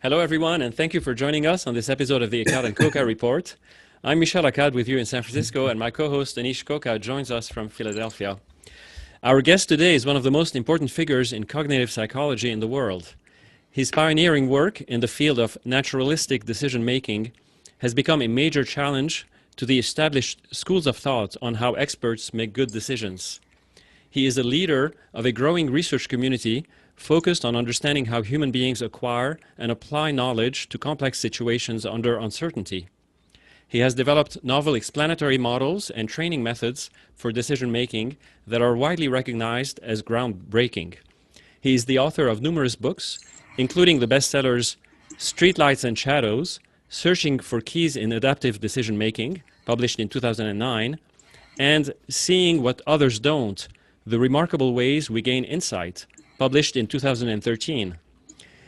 Hello, everyone, and thank you for joining us on this episode of the Akkad and Koka Report. I'm Michel Akkad with you in San Francisco, and my co-host Anish Koka joins us from Philadelphia. Our guest today is one of the most important figures in cognitive psychology in the world. His pioneering work in the field of naturalistic decision-making has become a major challenge to the established schools of thought on how experts make good decisions. He is a leader of a growing research community focused on understanding how human beings acquire and apply knowledge to complex situations under uncertainty. He has developed novel explanatory models and training methods for decision-making that are widely recognized as groundbreaking. He is the author of numerous books, including the bestsellers Streetlights and Shadows, Searching for Keys in Adaptive Decision-Making, published in 2009, and Seeing What Others Don't, The Remarkable Ways We Gain Insight, published in 2013.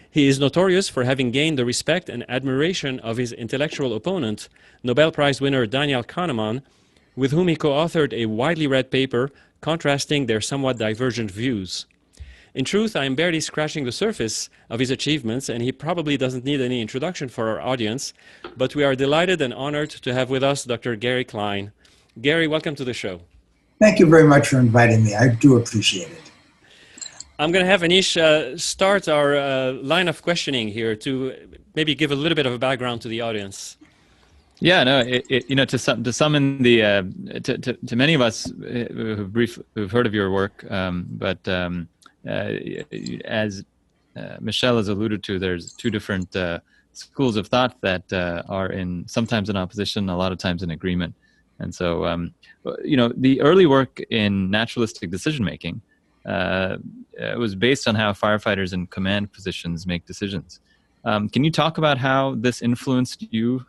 He is notorious for having gained the respect and admiration of his intellectual opponent, Nobel Prize winner Daniel Kahneman, with whom he co-authored a widely read paper contrasting their somewhat divergent views. In truth, I am barely scratching the surface of his achievements, and he probably doesn't need any introduction for our audience, but we are delighted and honored to have with us Dr. Gary Klein. Gary, welcome to the show. Thank you very much for inviting me. I do appreciate it. I'm going to have Anish start our line of questioning here to maybe give a little bit of a background to the audience. Yeah, no, to some in the to many of us who've heard of your work, but as Michel has alluded to, there's two different schools of thought that are sometimes in opposition, a lot of times in agreement, and so the early work in naturalistic decision making was based on how firefighters in command positions make decisions. Can you talk about how this influenced you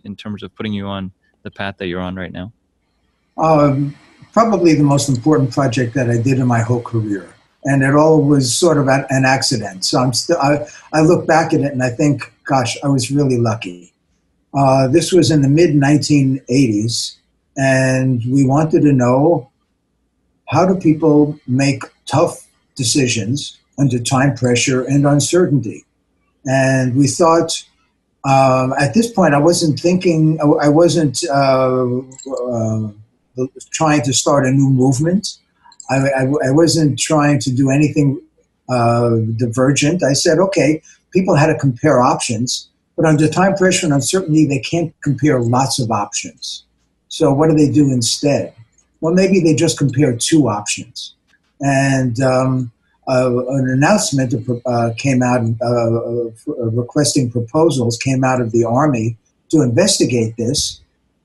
in terms of putting you on the path that you're on right now? Probably the most important project that I did in my whole career. And it all was sort of an accident. So I look back at it and I think, gosh, I was really lucky. This was in the mid-1980s, and we wanted to know, how do people make tough decisions under time pressure and uncertainty? And we thought, at this point, I wasn't thinking, I wasn't trying to start a new movement. I wasn't trying to do anything divergent. I said, okay, people had to compare options, but under time pressure and uncertainty, they can't compare lots of options. So what do they do instead? Well, maybe they just compare two options. And an announcement came out, requesting proposals came out of the Army to investigate this.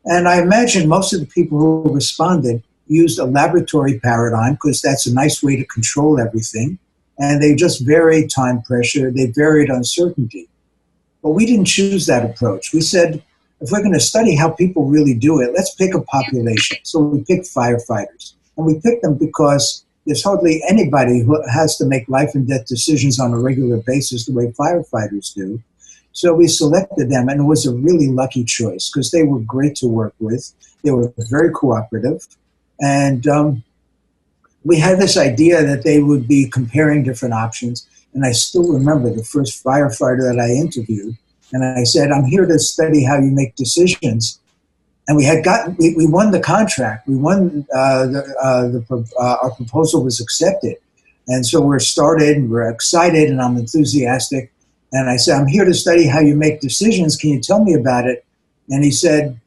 And I imagine most of the people who responded used a laboratory paradigm, because that's a nice way to control everything. And they just varied time pressure, they varied uncertainty. But we didn't choose that approach. We said, if we're going to study how people really do it, let's pick a population. So we picked firefighters. And we picked them because there's hardly anybody who has to make life and death decisions on a regular basis the way firefighters do. So we selected them, and it was a really lucky choice because they were great to work with. They were very cooperative. And we had this idea that they would be comparing different options. And I still remember the first firefighter that I interviewed. And I said, I'm here to study how you make decisions. And we won the contract. We won, our proposal was accepted. And so we're started, we're excited, and I'm enthusiastic. And I said, I'm here to study how you make decisions. Can you tell me about it? And he said,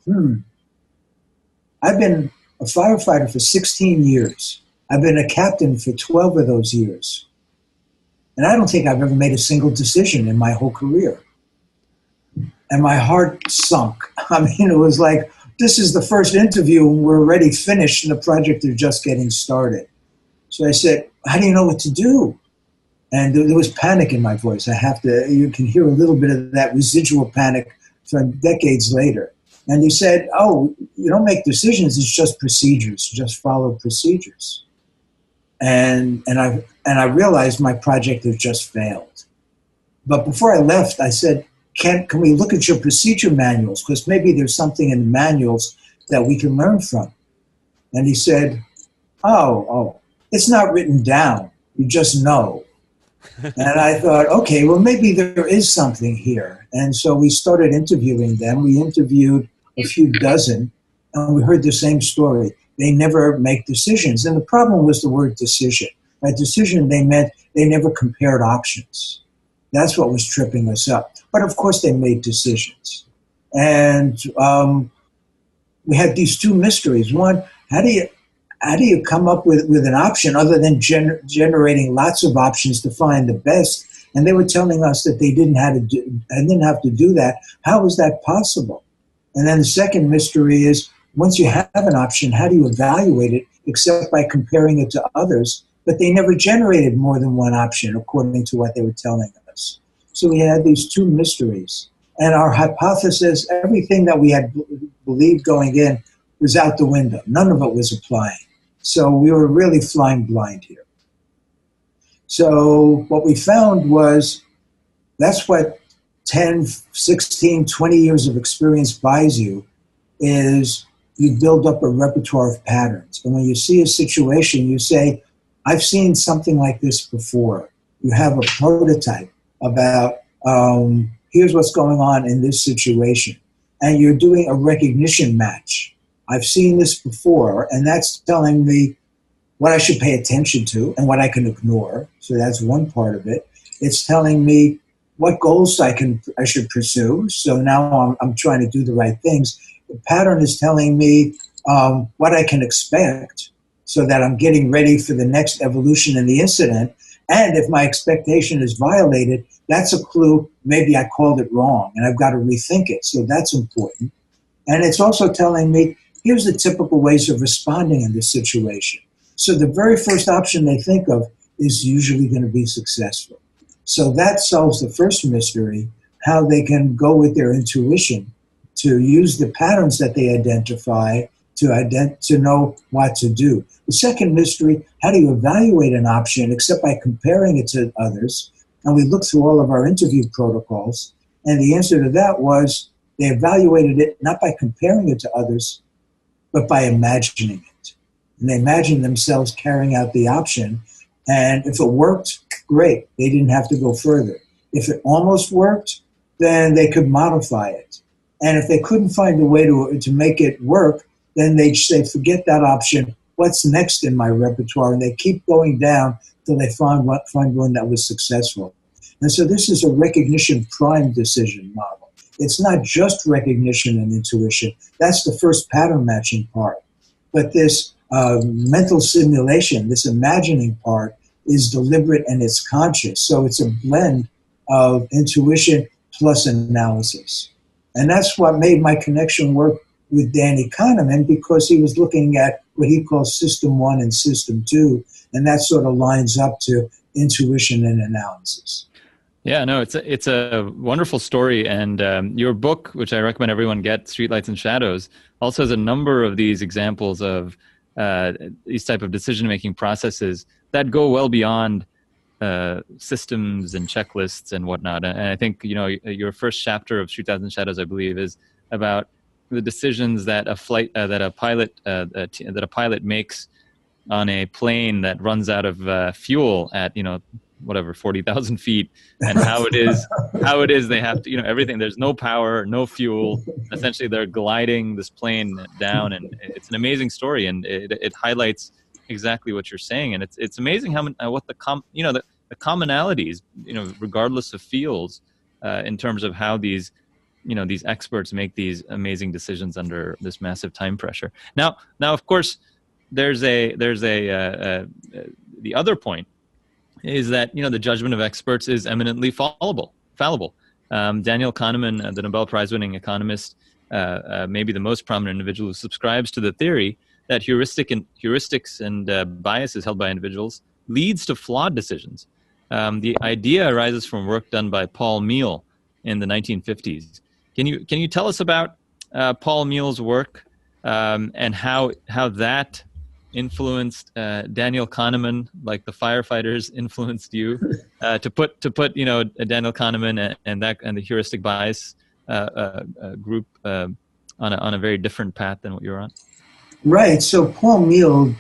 I've been a firefighter for 16 years. I've been a captain for 12 of those years. And I don't think I've ever made a single decision in my whole career. And my heart sunk. I mean, it was like, this is the first interview and we're already finished and the project is just getting started. So I said, how do you know what to do? And there was panic in my voice. You can hear a little bit of that residual panic from decades later. And he said, oh, you don't make decisions, it's just procedures, just follow procedures. And I realized my project had just failed. But before I left, I said, can we look at your procedure manuals? Because maybe there's something in the manuals that we can learn from. And he said, oh, it's not written down. You just know. And I thought, okay, well, maybe there is something here. And so we started interviewing them. We interviewed a few dozen, and we heard the same story. They never make decisions. And the problem was the word decision. By decision, they meant they never compared options. That's what was tripping us up. But of course, they made decisions. And we had these two mysteries. One, how do you come up with an option other than generating lots of options to find the best? And they were telling us that they didn't have to do that. How is that possible? And then the second mystery is, once you have an option, how do you evaluate it except by comparing it to others? But they never generated more than one option, according to what they were telling us. So we had these two mysteries. And our hypothesis, everything that we had believed going in, was out the window. None of it was applying. So we were really flying blind here. So what we found was that's what 10, 16, 20 years of experience buys you, is you build up a repertoire of patterns. And when you see a situation, you say, I've seen something like this before. You have a prototype about here's what's going on in this situation. And you're doing a recognition match. I've seen this before, and that's telling me what I should pay attention to and what I can ignore. So that's one part of it. It's telling me what goals I should pursue. So now I'm trying to do the right things. The pattern is telling me what I can expect, so that I'm getting ready for the next evolution in the incident. And if my expectation is violated, that's a clue. Maybe I called it wrong, and I've got to rethink it. So that's important. And it's also telling me, here's the typical ways of responding in this situation. So the very first option they think of is usually going to be successful. So that solves the first mystery, how they can go with their intuition to use the patterns that they identify to know what to do. The second mystery, how do you evaluate an option except by comparing it to others? And we looked through all of our interview protocols, and the answer to that was they evaluated it not by comparing it to others, but by imagining it. And they imagined themselves carrying out the option, and if it worked, great. They didn't have to go further. If it almost worked, then they could modify it. And if they couldn't find a way to make it work, then they'd say, forget that option. What's next in my repertoire? And they keep going down till they find one that was successful. And so this is a recognition prime decision model. It's not just recognition and intuition. That's the first pattern matching part. But this mental simulation, this imagining part, is deliberate and it's conscious. So it's a blend of intuition plus analysis. And that's what made my connection work with Daniel Kahneman, because he was looking at what he calls system 1 and system 2, and that sort of lines up to intuition and analysis. Yeah, no, it's a wonderful story, and your book, which I recommend everyone get, Streetlights and Shadows, also has a number of these examples of these type of decision-making processes that go well beyond systems and checklists and whatnot. And I think, you know, your first chapter of Streetlights and Shadows, I believe, is about the decisions that a pilot makes on a plane that runs out of fuel at, you know, whatever, 40,000 feet, and how it is they have to, you know, everything, there's no power, no fuel, essentially they're gliding this plane down, and it's an amazing story, and it highlights exactly what you're saying. And it's amazing how what the commonalities, you know, regardless of fields, in terms of how these, you know, these experts make these amazing decisions under this massive time pressure. Now of course, there's the other point is that, you know, the judgment of experts is eminently fallible. Daniel Kahneman, the Nobel Prize-winning economist, maybe the most prominent individual who subscribes to the theory that heuristics and biases held by individuals leads to flawed decisions. The idea arises from work done by Paul Meehl in the 1950s. Can you tell us about Paul Meehl's work and how that influenced Daniel Kahneman, like the firefighters influenced you, to put you know, Daniel Kahneman and the heuristic bias group on a very different path than what you're on? Right. So Paul Meehl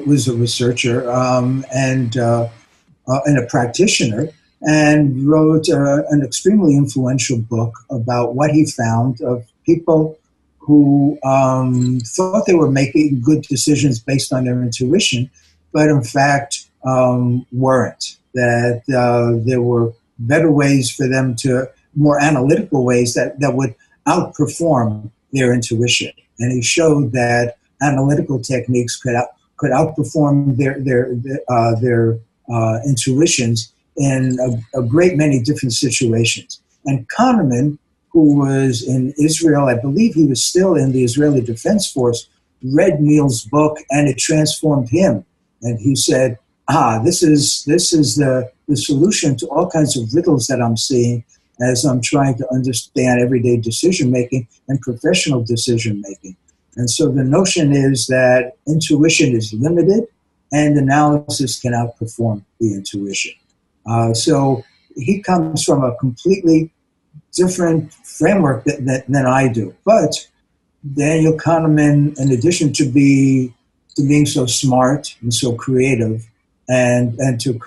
was a researcher, and and a practitioner, and wrote an extremely influential book about what he found of people who thought they were making good decisions based on their intuition, but in fact weren't. That there were better ways for them more analytical ways that would outperform their intuition. And he showed that analytical techniques could outperform their intuitions in a great many different situations. And Kahneman, who was in Israel, I believe he was still in the Israeli Defense Force, read Neil's book and it transformed him. And he said, this is the solution to all kinds of riddles that I'm seeing as I'm trying to understand everyday decision-making and professional decision-making. And so the notion is that intuition is limited and analysis can outperform the intuition. So he comes from a completely different framework than I do. But Daniel Kahneman, in addition to being so smart and so creative, and to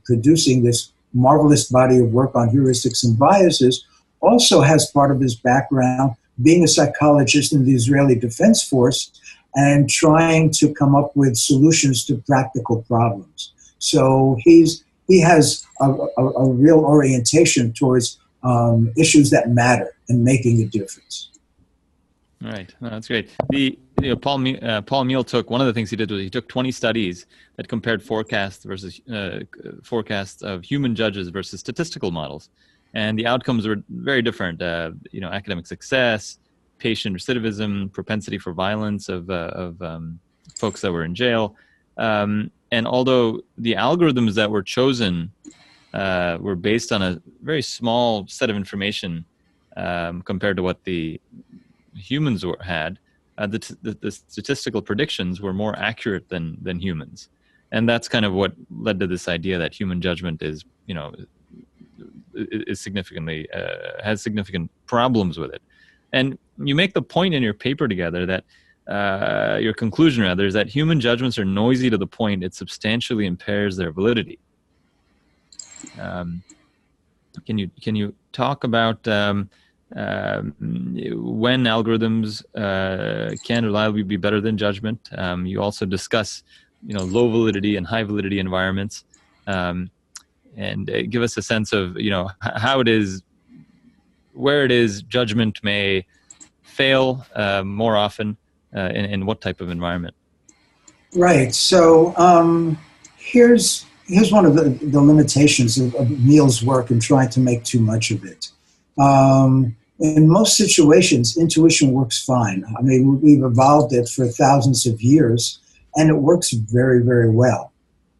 producing this marvelous body of work on heuristics and biases, also has part of his background being a psychologist in the Israeli Defense Force and trying to come up with solutions to practical problems. So he has a real orientation towards issues that matter and making a difference. Right. No, that's great. Paul Meehl took, one of the things he did was he took 20 studies that compared forecasts of human judges versus statistical models, and the outcomes were very different. Academic success, patient recidivism, propensity for violence of folks that were in jail, and although the algorithms that were chosen were based on a very small set of information compared to what the humans had, the statistical predictions were more accurate than humans, and that's kind of what led to this idea that human judgment is significantly has significant problems with it. And you make the point in your paper together that your conclusion rather is that human judgments are noisy to the point it substantially impairs their validity. Can you talk about when algorithms can reliably be better than judgment? You also discuss, low validity and high validity environments, and give us a sense of, how it is, where it is judgment may fail more often, in what type of environment. Right. So here's one of the limitations of Neil's work in trying to make too much of it. In most situations, intuition works fine. I mean, we've evolved it for thousands of years, and it works very, very well.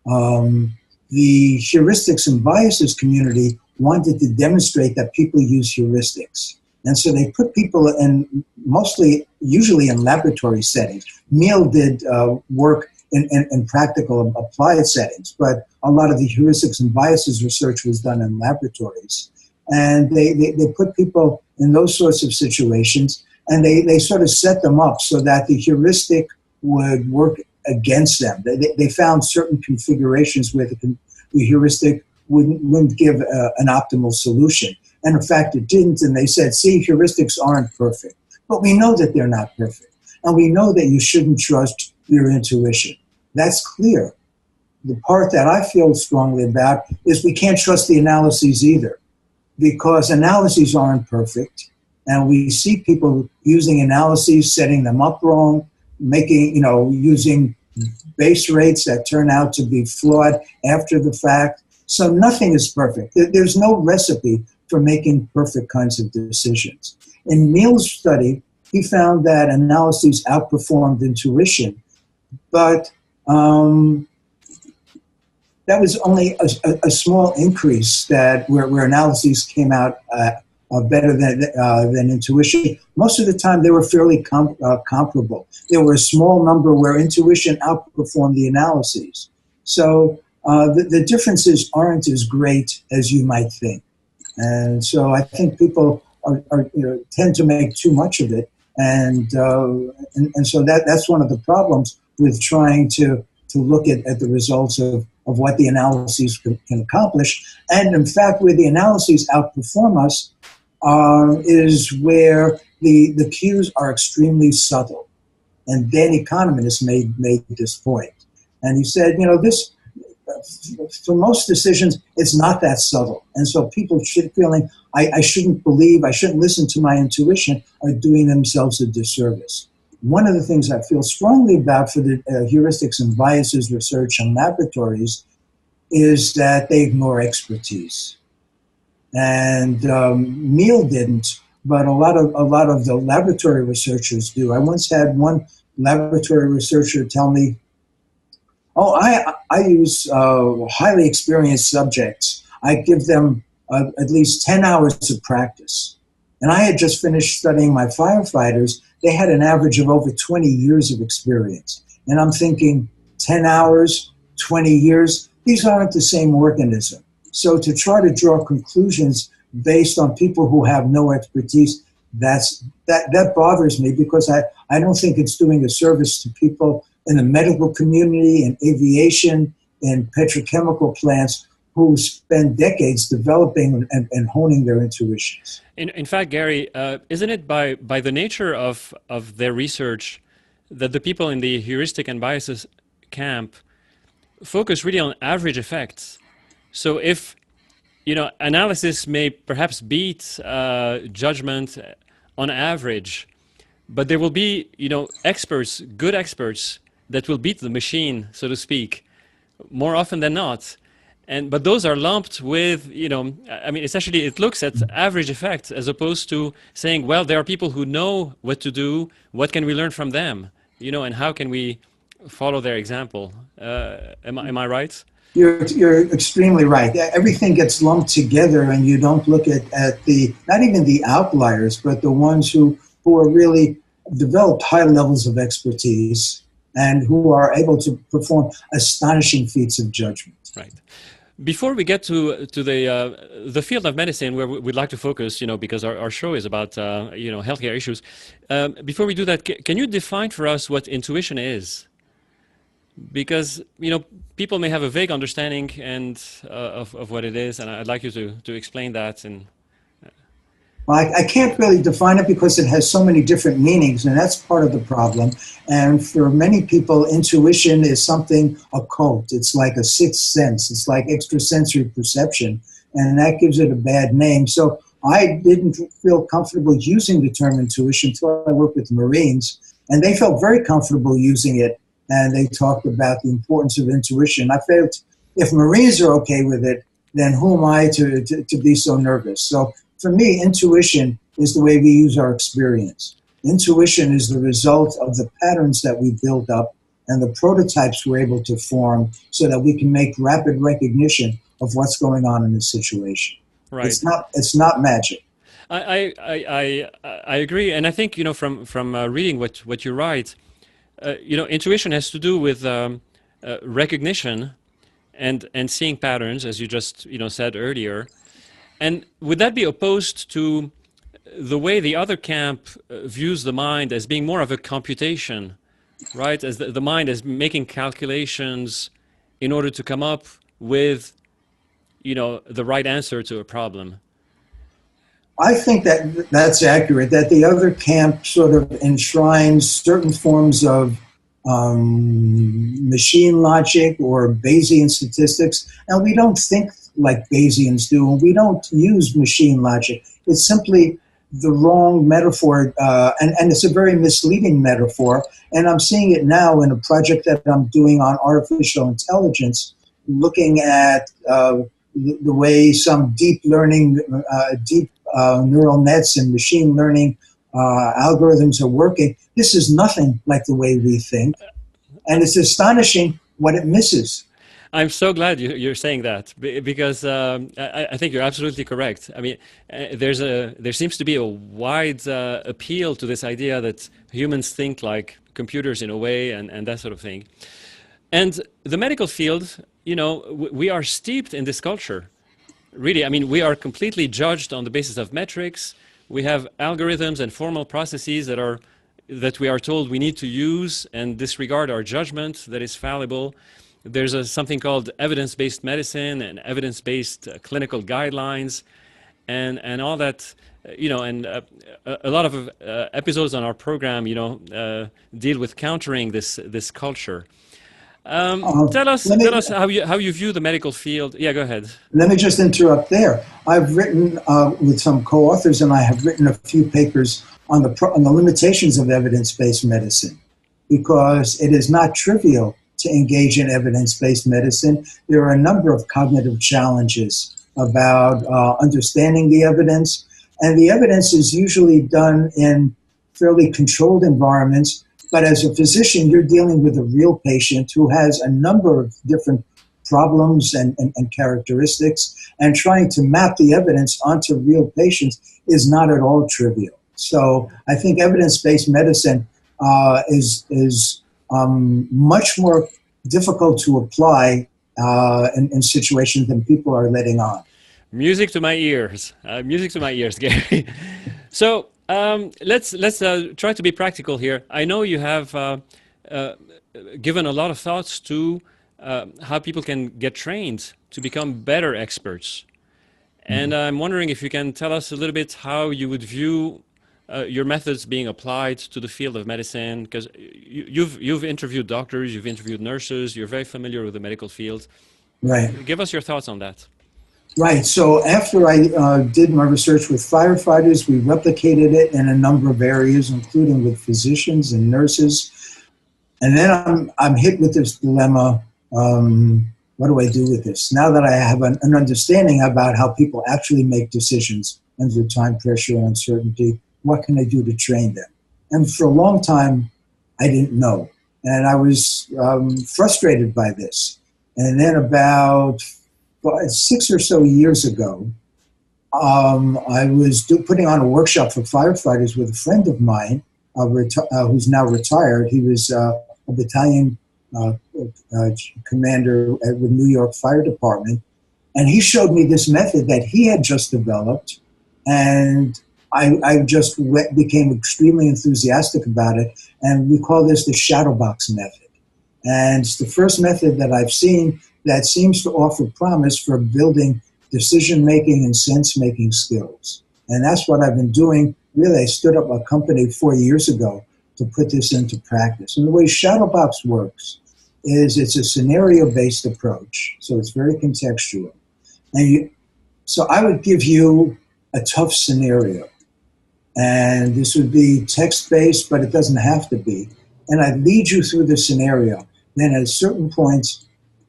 The heuristics and biases community wanted to demonstrate that people use heuristics. And so they put people in usually in laboratory settings. Neil did work in practical applied settings, but a lot of the heuristics and biases research was done in laboratories. And they put people in those sorts of situations, and they sort of set them up so that the heuristic would work against them. They found certain configurations where the heuristic wouldn't give an optimal solution. And in fact, it didn't. And they said, see, heuristics aren't perfect. But we know that they're not perfect. And we know that you shouldn't trust your intuition. That's clear. The part that I feel strongly about is we can't trust the analyses either, because analyses aren't perfect. And we see people using analyses, setting them up wrong, using base rates that turn out to be flawed after the fact. So nothing is perfect. There's no recipe for making perfect kinds of decisions. In Neil's study, he found that analyses outperformed intuition, but that was only a small increase where analyses came out better than intuition. Most of the time, they were fairly comparable. There were a small number where intuition outperformed the analyses. So the differences aren't as great as you might think. And so I think people tend to make too much of it. And so that's one of the problems with trying to look at the results of of what the analyses can accomplish. And in fact, where the analyses outperform us is where the cues are extremely subtle. And Daniel Kahneman has made this point. And he said, this, for most decisions, it's not that subtle. And so people feeling, I shouldn't believe, I shouldn't listen to my intuition, are doing themselves a disservice. One of the things I feel strongly about for the heuristics and biases research in laboratories is that they ignore expertise. And Meal didn't, but a lot of the laboratory researchers do. I once had one laboratory researcher tell me, "Oh, I use highly experienced subjects. I give them at least 10 hours of practice." And I had just finished studying my firefighters. They had an average of over 20 years of experience. And I'm thinking, 10 hours, 20 years, these aren't the same organism. So to try to draw conclusions based on people who have no expertise, that bothers me, because I don't think it's doing a service to people in the medical community, in aviation, in petrochemical plants, who spend decades developing and honing their intuitions. In fact, Gary, isn't it by the nature of their research that the people in the heuristic and biases camp focus really on average effects? So if, analysis may perhaps beat judgment on average, but there will be, experts, good experts, that will beat the machine, so to speak, more often than not. But those are lumped with, essentially it looks at average effects as opposed to saying, well, there are people who know what to do, what can we learn from them, and how can we follow their example? Am I right? You're extremely right. Everything gets lumped together, and you don't look at the, not even the outliers, but the ones who are really developed high levels of expertise and who are able to perform astonishing feats of judgment. Right. Before we get to the field of medicine, where we'd like to focus, because our show is about healthcare issues. Before we do that, can you define for us what intuition is? Because people may have a vague understanding of what it is, and I'd like you to explain that. Well, I can't really define it because it has so many different meanings, and that's part of the problem. And for many people, intuition is something occult. It's like a sixth sense. It's like extrasensory perception, and that gives it a bad name. So I didn't feel comfortable using the term intuition until I worked with Marines, and they felt very comfortable using it, and they talked about the importance of intuition. I felt if Marines are okay with it, then who am I to be so nervous? So for me, intuition is the way we use our experience. Intuition is the result of the patterns that we build up and the prototypes we're able to form so that we can make rapid recognition of what's going on in the situation. Right. It's not magic. I agree, and I think from reading what you write, intuition has to do with recognition and seeing patterns, as you just said earlier. And would that be opposed to the way the other camp views the mind as being more of a computation, right? As the mind as making calculations in order to come up with, the right answer to a problem? I think that's accurate, that the other camp sort of enshrines certain forms of machine logic or Bayesian statistics, and we don't think like Bayesians do, and we don't use machine logic. It's simply the wrong metaphor, and it's a very misleading metaphor. And I'm seeing it now in a project that I'm doing on artificial intelligence, looking at the way some deep learning, neural nets and machine learning algorithms are working. This is nothing like the way we think, and it's astonishing what it misses. I'm so glad you're saying that, because I think you're absolutely correct. I mean, there seems to be a wide appeal to this idea that humans think like computers in a way, and that sort of thing. And the medical field, we are steeped in this culture. Really, I mean, we are completely judged on the basis of metrics. We have algorithms and formal processes that we are told we need to use and disregard our judgment that is fallible. there's something called evidence-based medicine and evidence-based clinical guidelines, and all that. And a lot of episodes on our program, deal with countering this culture. Tell us how you view the medical field. Yeah, go ahead. Let me just interrupt there. I've written with some co-authors, and I have written a few papers on the limitations of evidence-based medicine, because it is not trivial to engage in evidence-based medicine. There are a number of cognitive challenges about understanding the evidence, and the evidence is usually done in fairly controlled environments. But as a physician, you're dealing with a real patient who has a number of different problems and characteristics, and trying to map the evidence onto real patients is not at all trivial. So I think evidence-based medicine is much more difficult to apply in situations than people are letting on. Music to my ears. Music to my ears, Gary. So let's try to be practical here. I know you have given a lot of thoughts to how people can get trained to become better experts. And I'm wondering if you can tell us a little bit how you would view your methods being applied to the field of medicine, because you've interviewed doctors, you've interviewed nurses, you're very familiar with the medical field. Right. Give us your thoughts on that. Right. So after I did my research with firefighters, we replicated it in a number of areas, including with physicians and nurses. And then I'm hit with this dilemma. What do I do with this? Now that I have an understanding about how people actually make decisions under time pressure and uncertainty, what can I do to train them? And for a long time, I didn't know. And I was frustrated by this. And then about 6 or so years ago, I was putting on a workshop for firefighters with a friend of mine who's now retired. He was a battalion commander with New York Fire Department. And he showed me this method that he had just developed. And I just became extremely enthusiastic about it. And we call this the Shadowbox method. And it's the first method that I've seen that seems to offer promise for building decision-making and sense-making skills. And that's what I've been doing. Really, I stood up a company 4 years ago to put this into practice. And the way Shadowbox works is it's a scenario-based approach. So it's very contextual. And so I would give you a tough scenario. And this would be text-based, but it doesn't have to be. And I'd lead you through the scenario. Then at a certain point,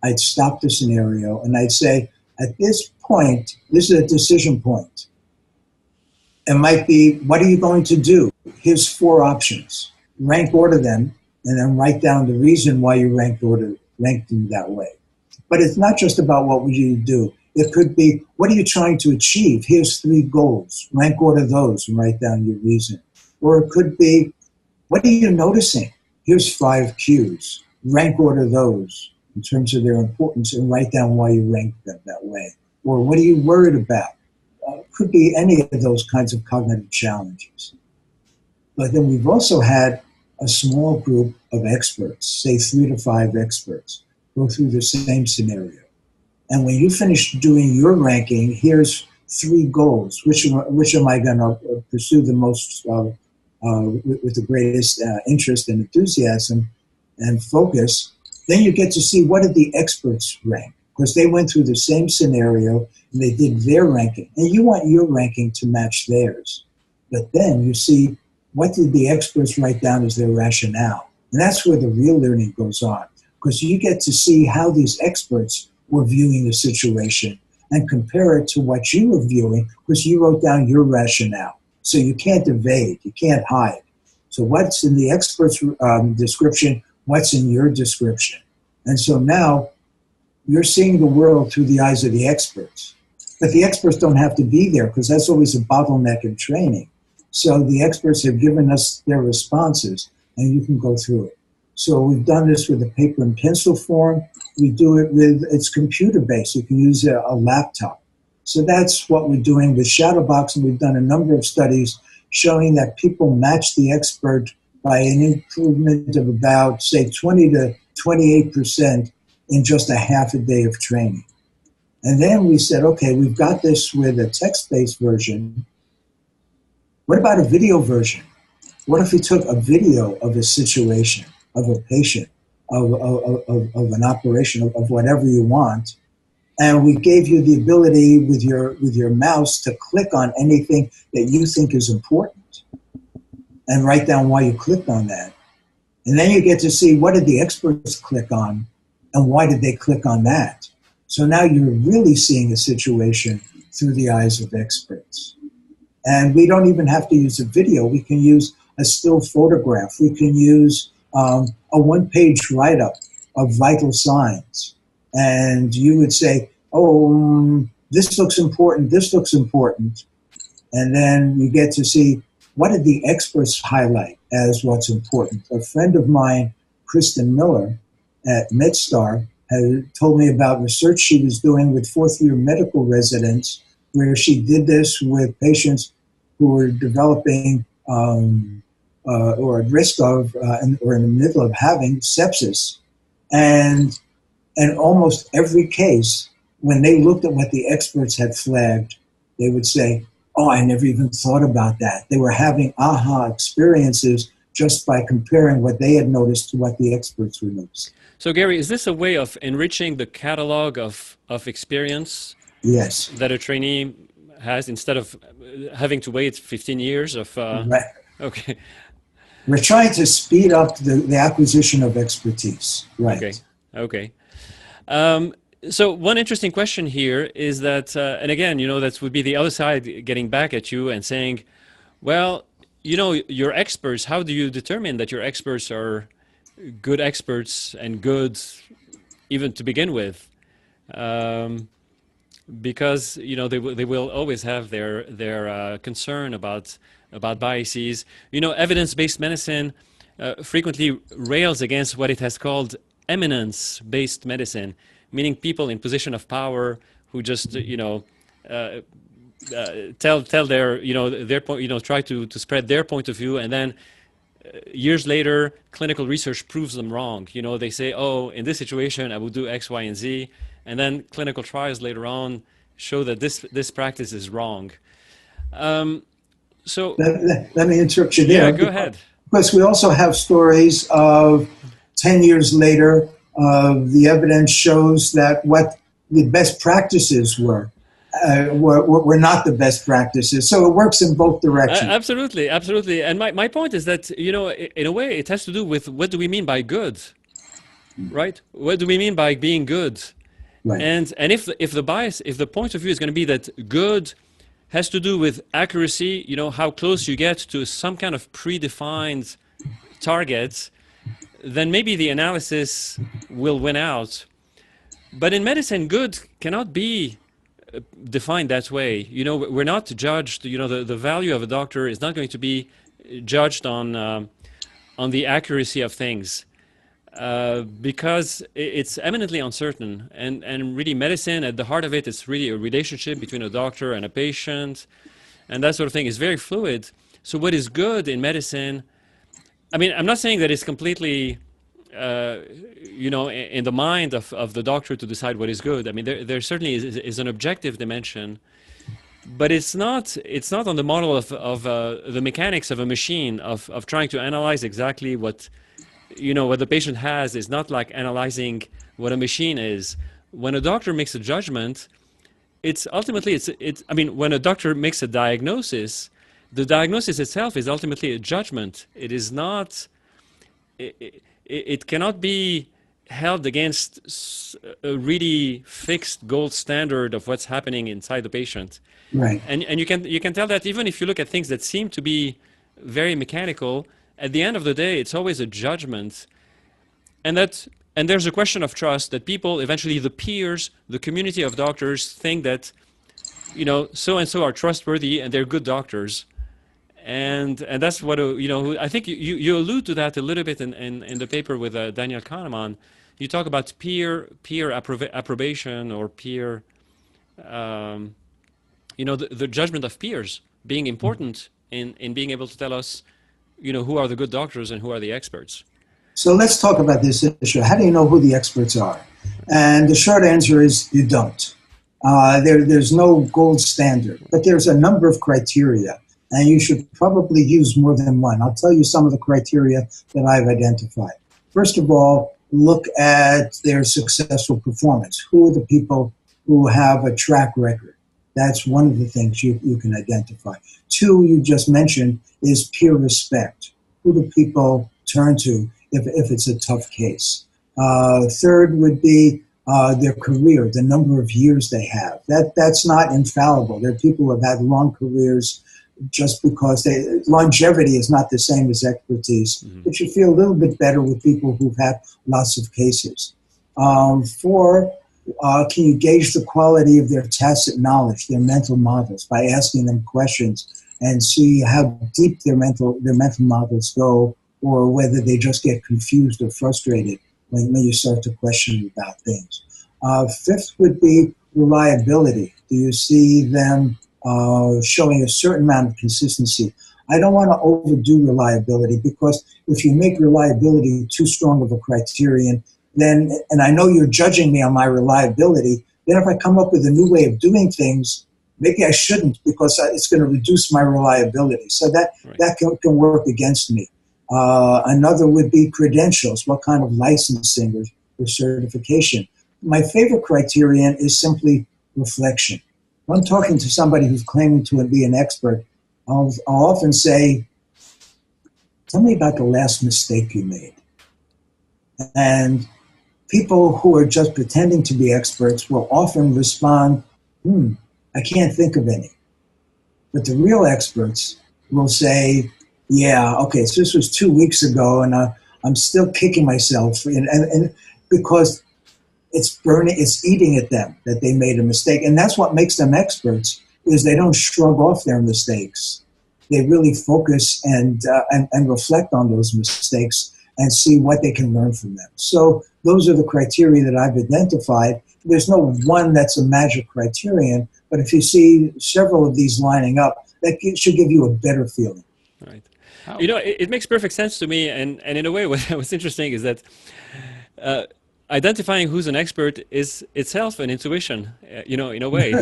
I'd stop the scenario and I'd say, at this point, this is a decision point. It might be, what are you going to do? Here's 4 options. Rank order them and then write down the reason why you ranked them that way. But it's not just about what would you do. It could be, what are you trying to achieve? Here's 3 goals. Rank order those and write down your reason. Or it could be, what are you noticing? Here's 5 cues. Rank order those in terms of their importance and write down why you ranked them that way. Or what are you worried about? Could be any of those kinds of cognitive challenges. But then we've also had a small group of experts, say 3 to 5 experts, go through the same scenario. And when you finish doing your ranking, here's 3 goals. Which am I going to pursue the most with the greatest interest and enthusiasm and focus? Then you get to see, what did the experts rank? Because they went through the same scenario and they did their ranking. And you want your ranking to match theirs. But then you see, what did the experts write down as their rationale? And that's where the real learning goes on. Because you get to see how these experts were viewing the situation and compare it to what you were viewing, because you wrote down your rationale. So you can't evade, you can't hide. So what's in the expert's description, what's in your description? And so now you're seeing the world through the eyes of the experts. But the experts don't have to be there, because that's always a bottleneck in training. So the experts have given us their responses, and you can go through it. So we've done this with a paper and pencil form. We do it with, it's computer-based. You can use a laptop. So that's what we're doing with Shadowbox, and we've done a number of studies showing that people match the expert by an improvement of about, say, 20 to 28% in just a half a day of training. And then we said, okay, we've got this with a text-based version. What about a video version? What if we took a video of a situation, of a patient, of an operation, of whatever you want, and we gave you the ability with your mouse to click on anything that you think is important and write down why you clicked on that. And then you get to see what did the experts click on and why did they click on that. So now you're really seeing a situation through the eyes of experts. And we don't even have to use a video. We can use a still photograph. We can use a one-page write-up of vital signs. And you would say, oh, this looks important, this looks important. And then you get to see what did the experts highlight as what's important. A friend of mine, Kristen Miller at MedStar, had told me about research she was doing with fourth-year medical residents, where she did this with patients who were developing or at risk of or in the middle of having sepsis. And almost every case, when they looked at what the experts had flagged, they would say, oh, I never even thought about that. They were having aha experiences just by comparing what they had noticed to what the experts were noticing. So, Gary, is this a way of enriching the catalog of experience? Yes. That a trainee has instead of having to wait 15 years of... Right. Okay. We're trying to speed up the acquisition of expertise. Right. Okay. So one interesting question here is that, and again, that would be the other side getting back at you and saying, well, your experts, how do you determine that your experts are good experts and good even to begin with? Because, they will always have their concern about biases. Evidence-based medicine frequently rails against what it has called eminence-based medicine, meaning people in position of power who just tell their point, try to spread their point of view, and then years later clinical research proves them wrong. They say, oh, in this situation I will do X, Y, and Z, and then clinical trials later on show that this practice is wrong. So let me interrupt you there. Yeah, go ahead. Because we also have stories of 10 years later, the evidence shows that what the best practices were not the best practices. So it works in both directions. Absolutely. And my point is that, in a way, it has to do with what do we mean by good, right? What do we mean by being good? Right. And if the point of view is going to be that good has to do with accuracy, how close you get to some kind of predefined targets, then maybe the analysis will win out. But in medicine, good cannot be defined that way. We're not judged, the value of a doctor is not going to be judged on the accuracy of things. Because it's eminently uncertain, and really medicine, at the heart of it, is really a relationship between a doctor and a patient, and that sort of thing is very fluid. So what is good in medicine, I mean, I'm not saying that it's completely, in the mind of the doctor to decide what is good. I mean, there certainly is an objective dimension, but it's not on the model of the mechanics of a machine, of trying to analyze exactly what the patient has. Is not like analyzing what a machine is. When a doctor makes a judgment, when a doctor makes a diagnosis, the diagnosis itself is ultimately a judgment. It is not, it cannot be held against a really fixed gold standard of what's happening inside the patient. Right. And you can tell that even if you look at things that seem to be very mechanical, at the end of the day, it's always a judgment. And there's a question of trust that people, eventually the peers, the community of doctors, think that, so-and-so are trustworthy and they're good doctors. And that's what, I think you allude to that a little bit in the paper with Daniel Kahneman. You talk about peer approbation or peer, the judgment of peers being important in being able to tell us, who are the good doctors and who are the experts. So let's talk about this issue. How do you know who the experts are? And the short answer is you don't. There's no gold standard, but there's a number of criteria, and you should probably use more than one. I'll tell you some of the criteria that I've identified. First of all, look at their successful performance. Who are the people who have a track record? That's one of the things you can identify. Two, you just mentioned, is peer respect. Who do people turn to if it's a tough case? Third would be their career, the number of years they have. That's not infallible. There are people who have had long careers just because longevity is not the same as expertise, but you feel a little bit better with people who've had lots of cases. Four, can you gauge the quality of their tacit knowledge, their mental models, by asking them questions and see how deep their mental models go, or whether they just get confused or frustrated when you start to question about things. Fifth would be reliability. Do you see them showing a certain amount of consistency? I don't want to overdo reliability, because if you make reliability too strong of a criterion, then, and I know you're judging me on my reliability, then if I come up with a new way of doing things, maybe I shouldn't, because it's going to reduce my reliability. So that can work against me. Another would be credentials. What kind of licensing or certification? My favorite criterion is simply reflection. When I'm talking to somebody who's claiming to be an expert, I'll often say, tell me about the last mistake you made. And people who are just pretending to be experts will often respond, I can't think of any. But the real experts will say, yeah, okay, so this was 2 weeks ago, and I'm still kicking myself, and because it's eating at them that they made a mistake. And that's what makes them experts, is they don't shrug off their mistakes. They really focus and reflect on those mistakes and see what they can learn from them. So those are the criteria that I've identified. There's no one that's a magic criterion, but if you see several of these lining up, that should give you a better feeling. Right. You know, it makes perfect sense to me, and in a way, what's interesting is that identifying who's an expert is itself an intuition, you know, in a way,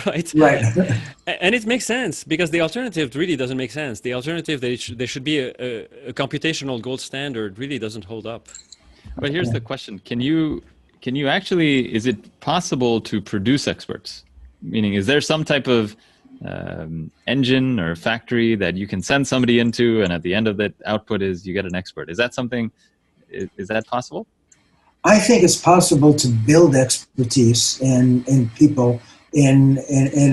right? Right. And it makes sense, because the alternative really doesn't make sense. The alternative that there should be a computational gold standard really doesn't hold up. But here's the question: Can you actually? Is it possible to produce experts? Meaning, is there some type of engine or factory that you can send somebody into, and at the end of that output is you get an expert? Is that something? Is that possible? I think it's possible to build expertise in people in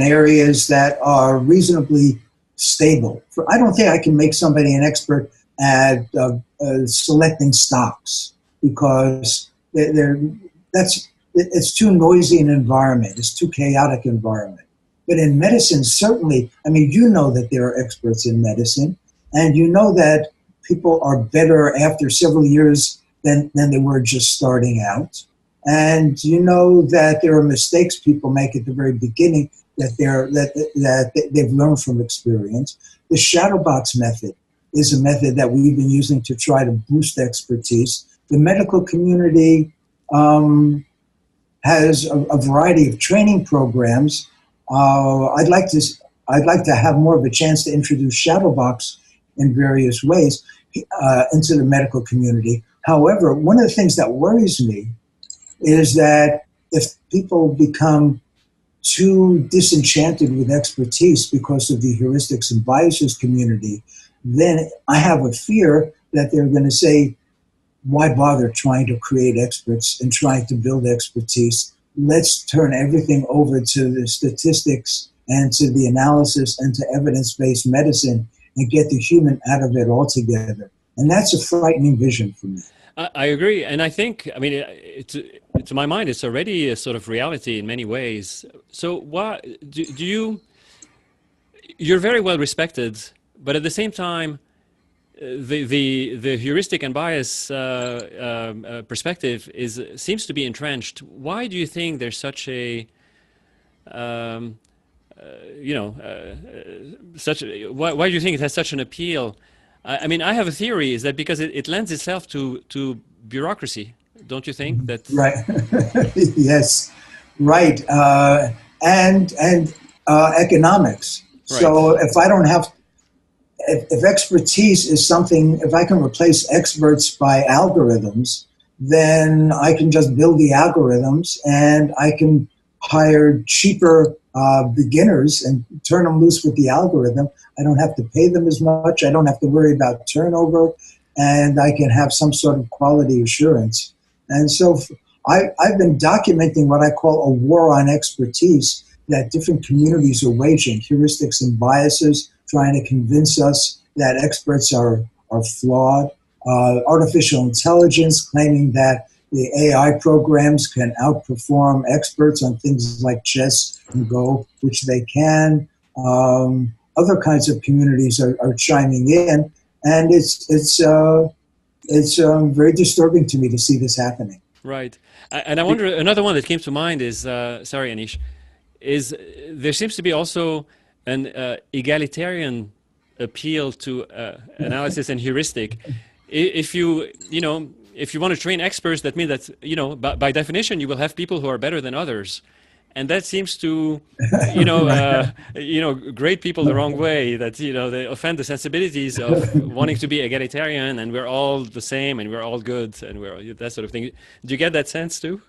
areas that are reasonably stable. I don't think I can make somebody an expert at selecting stocks, because it's too noisy an environment. It's too chaotic environment. But in medicine, certainly, I mean, you know that there are experts in medicine, and you know that people are better after several years than they were just starting out. And you know that there are mistakes people make at the very beginning that they've learned from experience. The Shadowbox method is a method that we've been using to try to boost expertise. The medical community has a variety of training programs. I'd like to have more of a chance to introduce Shadowbox in various ways into the medical community. However, one of the things that worries me is that if people become too disenchanted with expertise because of the heuristics and biases community, then I have a fear that they're going to say, why bother trying to create experts and trying to build expertise? Let's turn everything over to the statistics and to the analysis and to evidence-based medicine and get the human out of it altogether. And that's a frightening vision for me. I agree. And I think, I mean, to my mind, it's already a sort of reality in many ways. So why do you're very well respected, but at the same time, the heuristic and bias perspective seems to be entrenched. Why do you think there's such a why do you think it has such an appeal? I mean, I have a theory, is that because it lends itself to bureaucracy, don't you think? That Right. Yes. Right. And economics. right, So if I don't have, if expertise is something, if I can replace experts by algorithms, then I can just build the algorithms and I can hire cheaper beginners and turn them loose with the algorithm. I don't have to pay them as much. I don't have to worry about turnover, and I can have some sort of quality assurance. And so I've been documenting what I call a war on expertise that different communities are waging, heuristics and biases, trying to convince us that experts are flawed, artificial intelligence claiming that the AI programs can outperform experts on things like chess and Go, which they can. Other kinds of communities are chiming in, and it's very disturbing to me to see this happening. right. And I wonder, another one that came to mind is, sorry, Anish, is there seems to be also an egalitarian appeal to analysis and heuristic. If if you want to train experts, that means that, by definition, you will have people who are better than others. And that seems to, grade people the wrong way, that, they offend the sensibilities of wanting to be egalitarian and we're all the same and we're all good and we're that sort of thing. Do you get that sense too?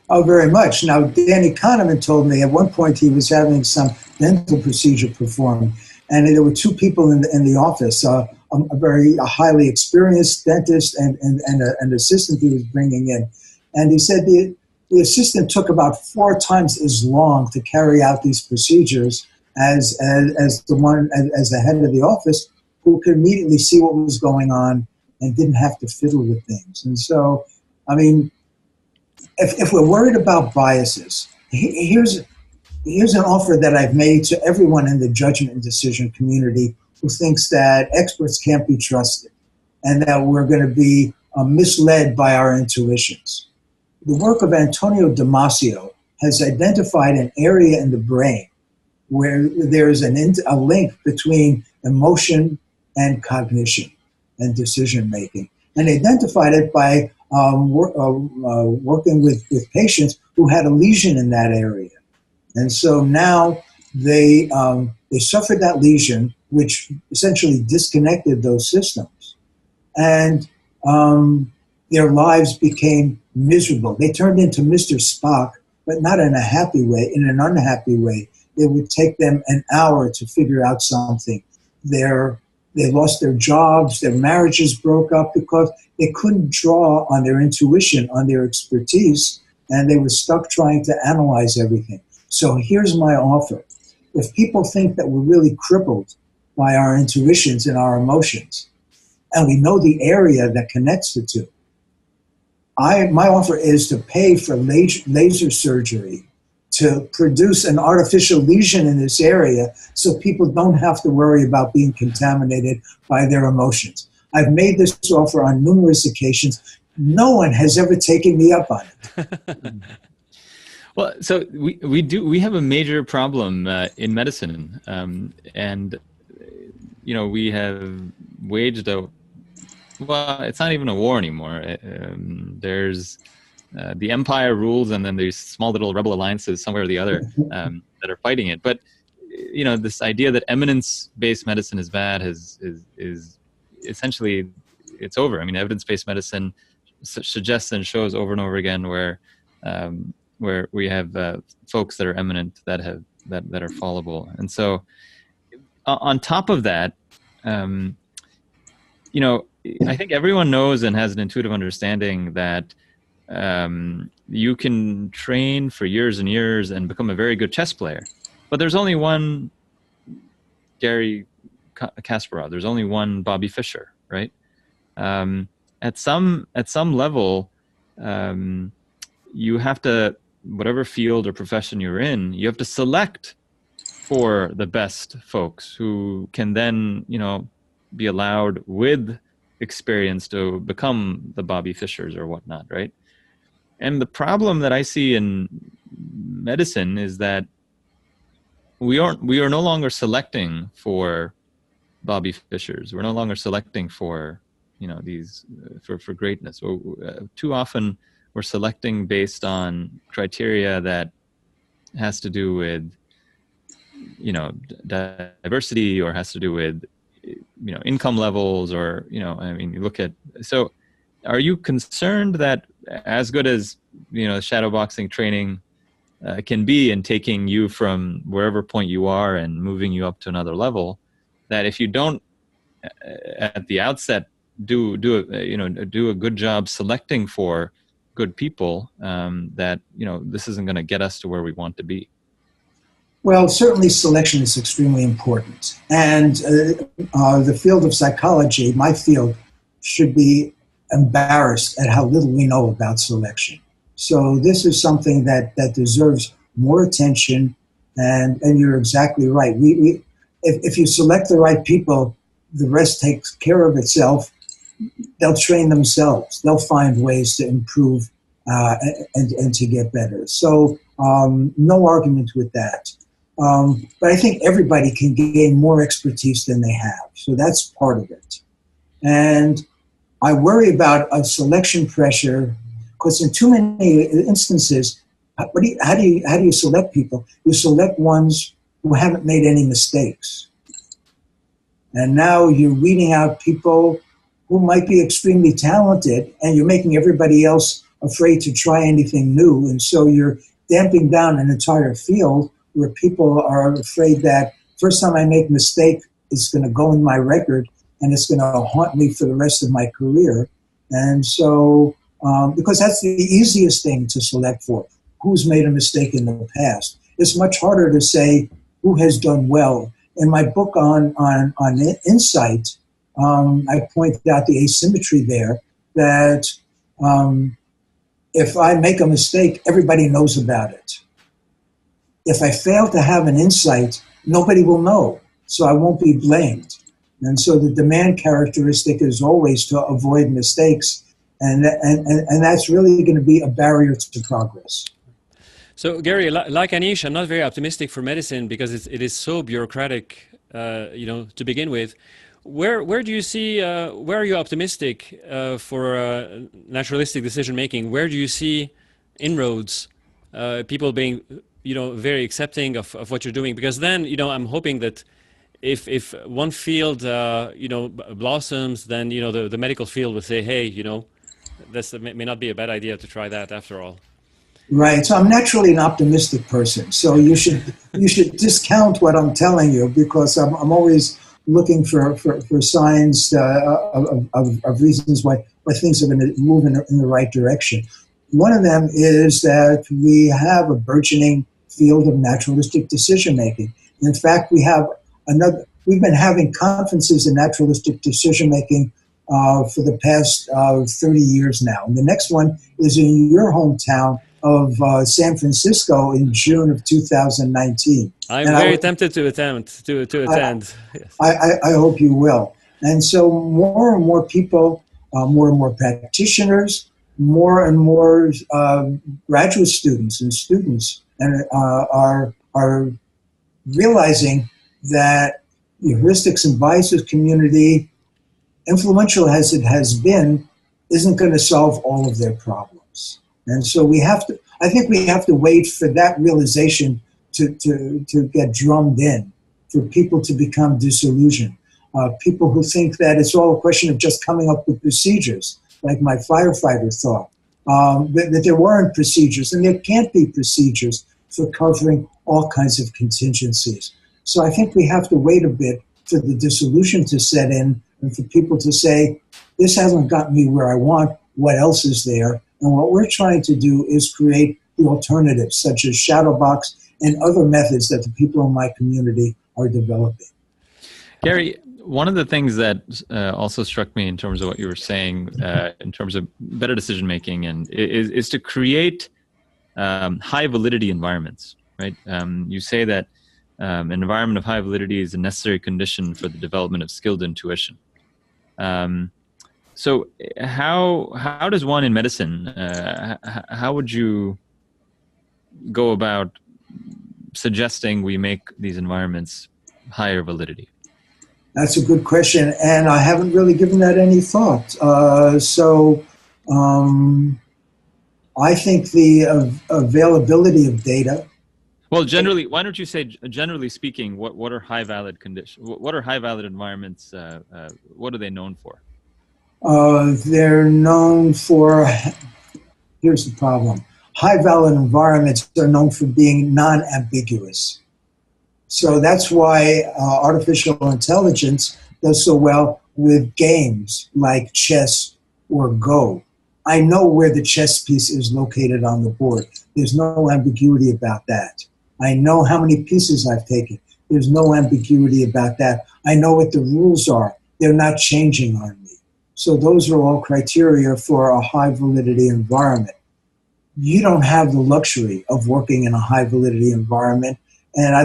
Oh, very much. Now, Danny Kahneman told me at one point he was having some dental procedure performed, and there were two people in the office, a very highly experienced dentist and an assistant he was bringing in. And he said the assistant took about 4 times as long to carry out these procedures as the head of the office, who could immediately see what was going on and didn't have to fiddle with things. And so, I mean, if we're worried about biases, here's an offer that I've made to everyone in the judgment and decision community who thinks that experts can't be trusted and that we're going to be misled by our intuitions. The work of Antonio Damasio has identified an area in the brain where there is a link between emotion and cognition and decision making, and identified it by working with patients who had a lesion in that area. And so now they suffered that lesion, which essentially disconnected those systems. And their lives became miserable. They turned into Mr. Spock, but not in a happy way, in an unhappy way. It would take them an hour to figure out something. They lost their jobs, their marriages broke up because they couldn't draw on their intuition, on their expertise, and they were stuck trying to analyze everything. So here's my offer. If people think that we're really crippled by our intuitions and our emotions, and we know the area that connects the two, my offer is to pay for laser surgery to produce an artificial lesion in this area so people don't have to worry about being contaminated by their emotions. I've made this offer on numerous occasions. No one has ever taken me up on it. Well, so we have a major problem in medicine, and we have waged well, it's not even a war anymore. There's the empire rules, and then there's small little rebel alliances somewhere or the other that are fighting it. But this idea that evidence-based medicine is bad is essentially, it's over. I mean, evidence-based medicine suggests and shows over and over again where we have folks that are eminent that are fallible. And so on top of that, I think everyone knows and has an intuitive understanding that you can train for years and years and become a very good chess player, but there's only one Gary Kasparov. There's only one Bobby Fischer, right? At some level, you have to, whatever field or profession you're in, you have to select for the best folks who can then, be allowed with experience to become the Bobby Fischers or whatnot, right? And the problem that I see in medicine is that we are no longer selecting for Bobby Fischers. We're no longer selecting for these for greatness. Too often we're selecting based on criteria that has to do with, you know, diversity, or has to do with, you know, income levels, or, you know, I mean, you look at, so are you concerned that as good as, you know, shadowboxing training can be in taking you from wherever point you are and moving you up to another level, that if you don't at the outset do a good job selecting for good people, that, you know, this isn't going to get us to where we want to be? Well, certainly selection is extremely important. And the field of psychology, my field, should be embarrassed at how little we know about selection. So this is something that deserves more attention. And you're exactly right. If you select the right people, the rest takes care of itself. They'll train themselves. They'll find ways to improve and to get better. So no argument with that. But I think everybody can gain more expertise than they have. So that's part of it. And I worry about a selection pressure, because in too many instances, how do you select people? You select ones who haven't made any mistakes. And now you're weeding out people who might be extremely talented, and you're making everybody else afraid to try anything new. And so you're damping down an entire field where people are afraid that first time I make a mistake, it's going to go in my record and it's going to haunt me for the rest of my career. And so, because that's the easiest thing to select for, who's made a mistake in the past. It's much harder to say who has done well. In my book on insight, I pointed out the asymmetry there, that if I make a mistake, everybody knows about it. If I fail to have an insight, nobody will know, so I won't be blamed. And so the demand characteristic is always to avoid mistakes, and that's really going to be a barrier to progress. So Gary, like Anish, I'm not very optimistic for medicine because it is so bureaucratic, you know, to begin with. Where do you see, where are you optimistic for naturalistic decision making? Where do you see inroads, people being, you know, very accepting of what you're doing? Because then, you know, I'm hoping that if one field, you know, blossoms, then, you know, the medical field will say, hey, you know, this may not be a bad idea to try that after all. Right. So I'm naturally an optimistic person. So you should discount what I'm telling you, because I'm always looking for signs of reasons why things are going to move in the right direction. One of them is that we have a burgeoning field of naturalistic decision making. In fact, we've been having conferences in naturalistic decision making for the past 30 years now. And the next one is in your hometown of San Francisco in June of 2019. I'm very tempted to attend. Yes. I hope you will. And so more and more people, more and more practitioners, more and more graduate students are realizing that the heuristics and biases community, influential as it has been, isn't going to solve all of their problems. And so I think we have to wait for that realization to get drummed in, for people to become disillusioned. People who think that it's all a question of just coming up with procedures, like my firefighter thought, that there weren't procedures, and there can't be procedures for covering all kinds of contingencies. So I think we have to wait a bit for the disillusion to set in, and for people to say, this hasn't gotten me where I want, what else is there? And what we're trying to do is create the alternatives, such as Shadowbox and other methods that the people in my community are developing. Gary, one of the things that also struck me in terms of what you were saying, in terms of better decision making, and is to create high validity environments, right? You say that an environment of high validity is a necessary condition for the development of skilled intuition. So how does one in medicine, how would you go about suggesting we make these environments higher validity? That's a good question, and I haven't really given that any thought. I think the availability of data. Well, generally, why don't you say, generally speaking, what are high valid conditions? What are high valid environments? What are they known for? They're known for, here's the problem. High valid environments are known for being non-ambiguous. So that's why artificial intelligence does so well with games like chess or Go. I know where the chess piece is located on the board. There's no ambiguity about that. I know how many pieces I've taken. There's no ambiguity about that. I know what the rules are. They're not changing on me. So those are all criteria for a high validity environment. You don't have the luxury of working in a high validity environment. And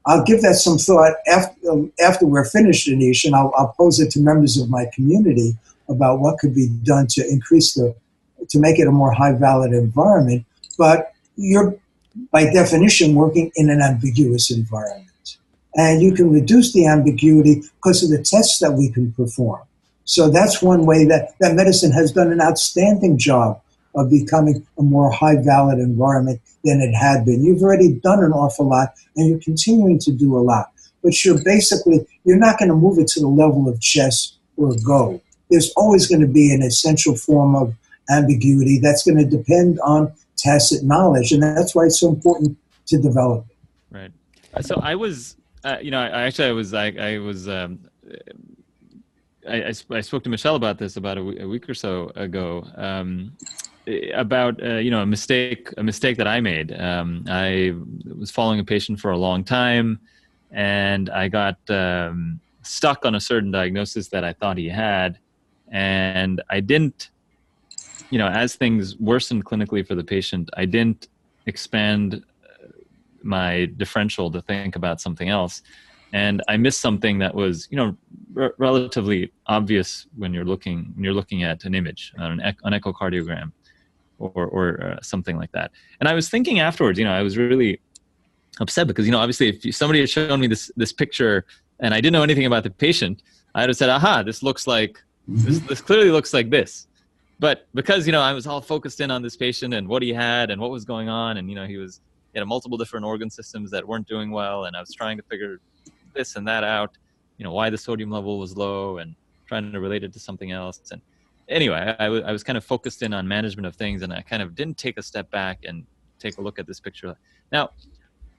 I'll give that some thought after we're finished, Anish, and I'll pose it to members of my community about what could be done to to make it a more high valid environment. But you're, by definition, working in an ambiguous environment. And you can reduce the ambiguity because of the tests that we can perform. So that's one way that medicine has done an outstanding job of becoming a more high valid environment than it had been. You've already done an awful lot, and you're continuing to do a lot. But you're not going to move it to the level of chess or Go. There's always going to be an essential form of ambiguity that's going to depend on tacit knowledge, and that's why it's so important to develop it. Right. So I was, I spoke to Michelle about this about a week or so ago, about a mistake that I made. I was following a patient for a long time, and I got stuck on a certain diagnosis that I thought he had, and I didn't, as things worsened clinically for the patient, I didn't expand my differential to think about something else. And I missed something that was, relatively obvious when you're looking at an image, an echocardiogram, or something like that. And I was thinking afterwards, I was really upset because, obviously, if somebody had shown me this picture and I didn't know anything about the patient, I'd have said, "Aha, this looks like this clearly looks like this." But because I was all focused in on this patient and what he had and what was going on, and he had multiple different organ systems that weren't doing well, and I was trying to figure this and that out, why the sodium level was low and trying to relate it to something else. And anyway, I was kind of focused in on management of things, and I kind of didn't take a step back and take a look at this picture. Now,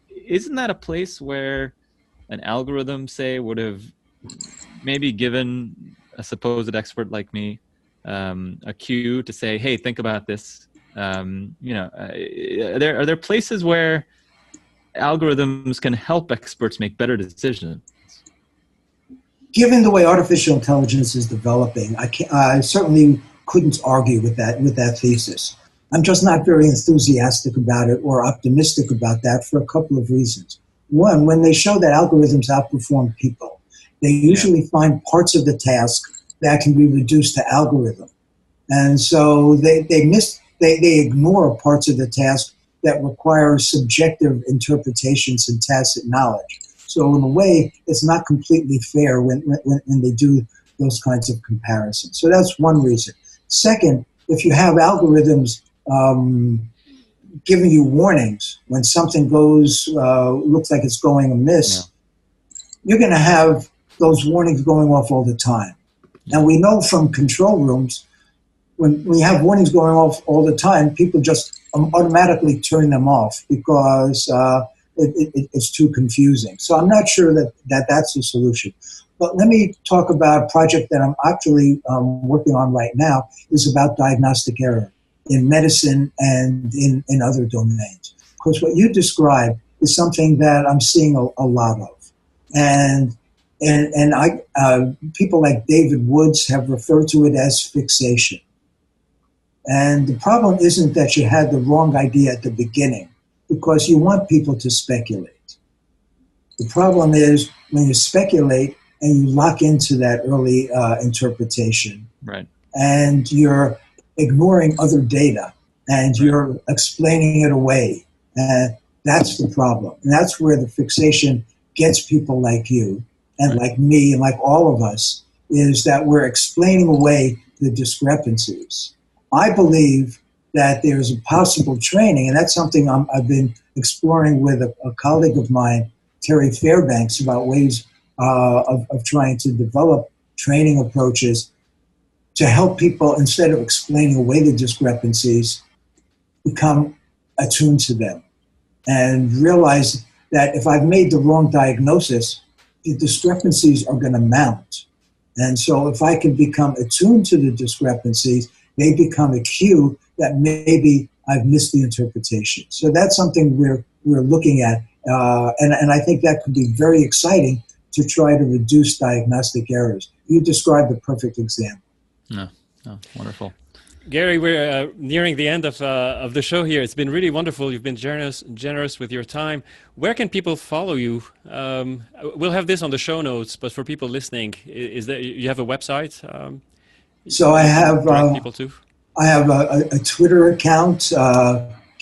isn't that a place where an algorithm, say, would have maybe given a supposed expert like me a cue to say, "Hey, think about this"? Are there places where algorithms can help experts make better decisions? Given the way artificial intelligence is developing, I certainly couldn't argue with that thesis. I'm just not very enthusiastic about it or optimistic about that for a couple of reasons. One, when they show that algorithms outperform people, they usually find parts of the task that can be reduced to algorithm. And so they ignore parts of the task that require subjective interpretations and tacit knowledge. So in a way, it's not completely fair when they do those kinds of comparisons. So that's one reason. Second, if you have algorithms giving you warnings when something looks like it's going amiss, you're going to have those warnings going off all the time. And we know from control rooms, when we have warnings going off all the time, people just automatically turn them off because it's too confusing. So I'm not sure that's the solution. But let me talk about a project that I'm actually working on right now. Is about diagnostic error in medicine and in other domains. Because what you described is something that I'm seeing a lot of. And people like David Woods have referred to it as fixation. And the problem isn't that you had the wrong idea at the beginning, because you want people to speculate. The problem is when you speculate and you lock into that early interpretation, right, and you're ignoring other data and you're explaining it away. That's the problem. And that's where the fixation gets people like you and like me and like all of us, is that we're explaining away the discrepancies. I believe that there's a possible training, and that's something I've been exploring with a colleague of mine, Terry Fairbanks, about ways of trying to develop training approaches to help people, instead of explaining away the discrepancies, become attuned to them and realize that if I've made the wrong diagnosis, the discrepancies are going to mount. And so if I can become attuned to the discrepancies, they become a cue that maybe I've missed the interpretation. So that's something we're looking at. And I think that could be very exciting to try to reduce diagnostic errors. You described the perfect example. No, wonderful. Gary, we're nearing the end of the show here. It's been really wonderful. You've been generous with your time. Where can people follow you? We'll have this on the show notes, but for people listening, is there, you have a website? So I have people to? I have a Twitter account,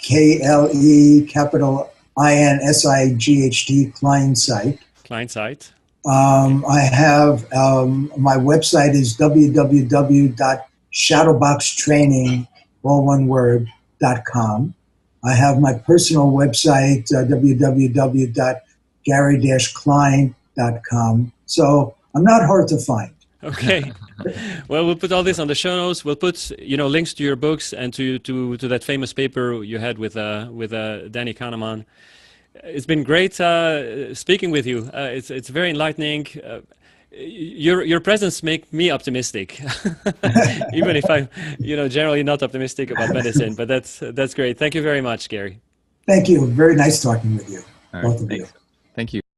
KLE capital INSIGHT Klein site. Klein site. I have my website is www.shadowboxtraining, all one word, .com. I have my personal website, www.gary-klein.com. So I'm not hard to find. Okay. Well, we'll put all this on the show notes. We'll put links to your books and to that famous paper you had with Danny Kahneman. It's been great speaking with you. It's very enlightening. Your presence makes me optimistic, even if I'm generally not optimistic about medicine. But that's great. Thank you very much, Gary. Thank you. Very nice talking with you, All right, both of thanks. you.